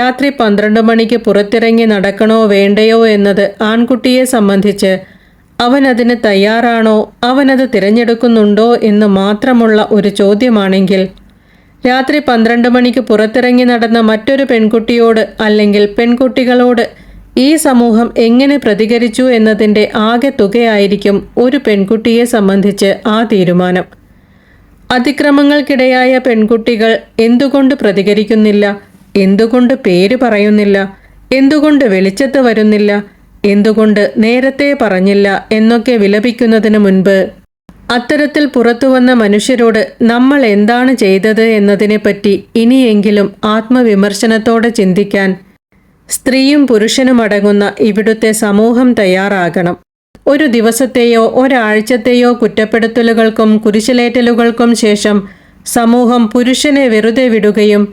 രാത്രി 12 മണിക്ക് പുറത്തിറങ്ങി നടക്കണോ വേണ്ടയോ എന്നത് ആൺകുട്ടിയെ സംബന്ധിച്ച് അവനതിന് തയ്യാറാണോ, അവനത് തിരഞ്ഞെടുക്കുന്നുണ്ടോ എന്ന് മാത്രമുള്ള ഒരു ചോദ്യമാണെങ്കിൽ, രാത്രി 12 മണിക്ക് പുറത്തിറങ്ങി നടന്ന മറ്റൊരു പെൺകുട്ടിയോട് അല്ലെങ്കിൽ പെൺകുട്ടികളോട് ഈ സമൂഹം എങ്ങനെ പ്രതികരിച്ചു എന്നതിൻ്റെ ആകെ തുകയായിരിക്കും ഒരു പെൺകുട്ടിയെ സംബന്ധിച്ച് ആ തീരുമാനം. അതിക്രമങ്ങൾക്കിടയായ പെൺകുട്ടികൾ എന്തുകൊണ്ട് പ്രതികരിക്കുന്നില്ല, എന്തുകൊണ്ട് പേര് പറയുന്നില്ല, എന്തുകൊണ്ട് വെളിച്ചത്ത് വരുന്നില്ല, എന്തുകൊണ്ട് നേരത്തെ പറഞ്ഞില്ല എന്നൊക്കെ വിലപിക്കുന്നതിന് മുൻപ് അത്തരത്തിൽ പുറത്തുവന്ന മനുഷ്യരോട് നമ്മൾ എന്താണ് ചെയ്തത് എന്നതിനെപ്പറ്റി ഇനിയെങ്കിലും ആത്മവിമർശനത്തോടെ ചിന്തിക്കാൻ സ്ത്രീയും പുരുഷനുമടങ്ങുന്ന ഇവിടുത്തെ സമൂഹം തയ്യാറാകണം. ഒരു ദിവസത്തെയോ ഒരാഴ്ചത്തെയോ കുറ്റപ്പെടുത്തലുകൾക്കും കുരിശിലേറ്റലുകൾക്കും ശേഷം സമൂഹം പുരുഷനെ വെറുതെ വിടുകയും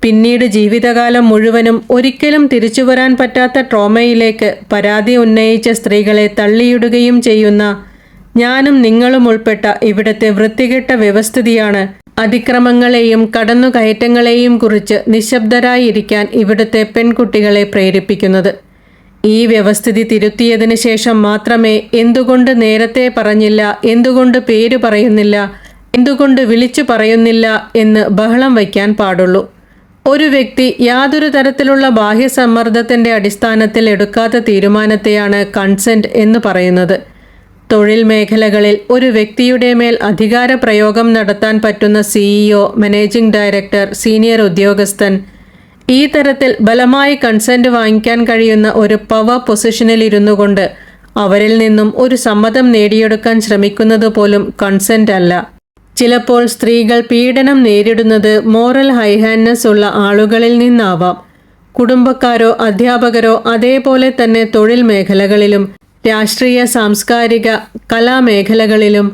പിന്നീട് ജീവിതകാലം മുഴുവനും ഒരിക്കലും തിരിച്ചുവരാൻ പറ്റാത്ത ട്രോമയിലേക്ക് പരാതി ഉന്നയിച്ച സ്ത്രീകളെ തള്ളിയിടുകയും ചെയ്യുന്ന ഞാനും നിങ്ങളും ഉൾപ്പെട്ട ഇവിടുത്തെ വൃത്തികെട്ട വ്യവസ്ഥിതിയാണ് അതിക്രമങ്ങളെയും കടന്നുകയറ്റങ്ങളെയും കുറിച്ച് നിശബ്ദരായിരിക്കാൻ ഇവിടുത്തെ പെൺകുട്ടികളെ പ്രേരിപ്പിക്കുന്നത്. ഈ വ്യവസ്ഥിതി തിരുത്തിയതിന് ശേഷം മാത്രമേ എന്തുകൊണ്ട് നേരത്തെ പറഞ്ഞില്ല, എന്തുകൊണ്ട് പേര് പറയുന്നില്ല, എന്തുകൊണ്ട് വിളിച്ചു പറയുന്നില്ല എന്ന് ബഹളം വയ്ക്കാൻ പാടുള്ളൂ. ഒരു വ്യക്തി യാതൊരു തരത്തിലുള്ള ബാഹ്യസമ്മർദ്ദത്തിൻ്റെ അടിസ്ഥാനത്തിൽ എടുക്കാത്ത തീരുമാനത്തെയാണ് കൺസെന്റ് എന്ന് പറയുന്നത്. തൊഴിൽ മേഖലകളിൽ ഒരു വ്യക്തിയുടെ മേൽ അധികാര പ്രയോഗം നടത്താൻ പറ്റുന്ന CEO, മാനേജിംഗ് ഡയറക്ടർ, സീനിയർ ഉദ്യോഗസ്ഥൻ ഈ തരത്തിൽ ബലമായി കൺസെന്റ് വാങ്ങിക്കാൻ കഴിയുന്ന ഒരു പവർ പൊസിഷനിൽ ഇരുന്നു കൊണ്ട് അവരിൽ നിന്നും ഒരു സമ്മതം നേടിയെടുക്കാൻ ശ്രമിക്കുന്നത് പോലും കൺസെന്റ് അല്ല. ചിലപ്പോൾ സ്ത്രീകൾ പീഡനം നേരിടുന്നത് മോറൽ ഹൈഹാൻഡ്നെസ് ഉള്ള ആളുകളിൽ നിന്നാവാം. കുടുംബക്കാരോ അധ്യാപകരോ അതേപോലെ തന്നെ തൊഴിൽ മേഖലകളിലും രാഷ്ട്രീയ, സാംസ്കാരിക, കലാമേഖലകളിലും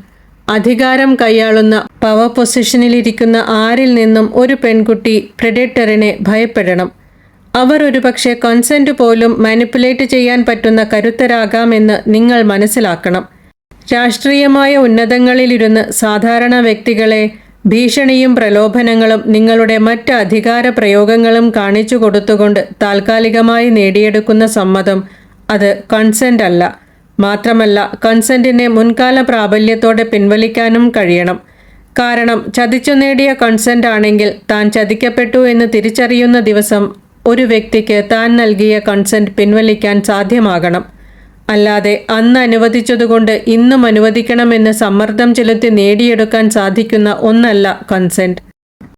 അധികാരം കൈയാളുന്ന പവർ പൊസിഷനിലിരിക്കുന്ന ആരിൽ നിന്നും ഒരു പെൺകുട്ടി പ്രെഡേറ്ററിനെ ഭയപ്പെടണം. അവർ ഒരുപക്ഷെ കൺസെന്റ് പോലും മാനിപ്പുലേറ്റ് ചെയ്യാൻ പറ്റുന്ന കരുത്തരാകാമെന്ന് നിങ്ങൾ മനസ്സിലാക്കണം. രാഷ്ട്രീയമായ ഉന്നതങ്ങളിലിരുന്ന് സാധാരണ വ്യക്തികളെ ഭീഷണിയും പ്രലോഭനങ്ങളും നിങ്ങളുടെ മറ്റ് അധികാര പ്രയോഗങ്ങളും കാണിച്ചു കൊടുത്തുകൊണ്ട് താൽക്കാലികമായി നേടിയെടുക്കുന്ന സമ്മതം അത് കൺസെന്റ് അല്ല. മാത്രമല്ല, കൺസെന്റിനെ മുൻകാല പ്രാബല്യത്തോടെ പിൻവലിക്കാനും കഴിയണം. കാരണം ചതിച്ചു നേടിയ കൺസെന്റ് ആണെങ്കിൽ താൻ ചതിക്കപ്പെട്ടു എന്ന് തിരിച്ചറിയുന്ന ദിവസം ഒരു വ്യക്തിക്ക് താൻ നൽകിയ കൺസെന്റ് പിൻവലിക്കാൻ സാധ്യമാകണം. അല്ലാതെ അന്ന് അനുവദിച്ചതുകൊണ്ട് ഇന്നും അനുവദിക്കണമെന്ന് സമ്മർദ്ദം ചെലുത്തി നേടിയെടുക്കാൻ സാധിക്കുന്ന ഒന്നല്ല കൺസെന്റ്.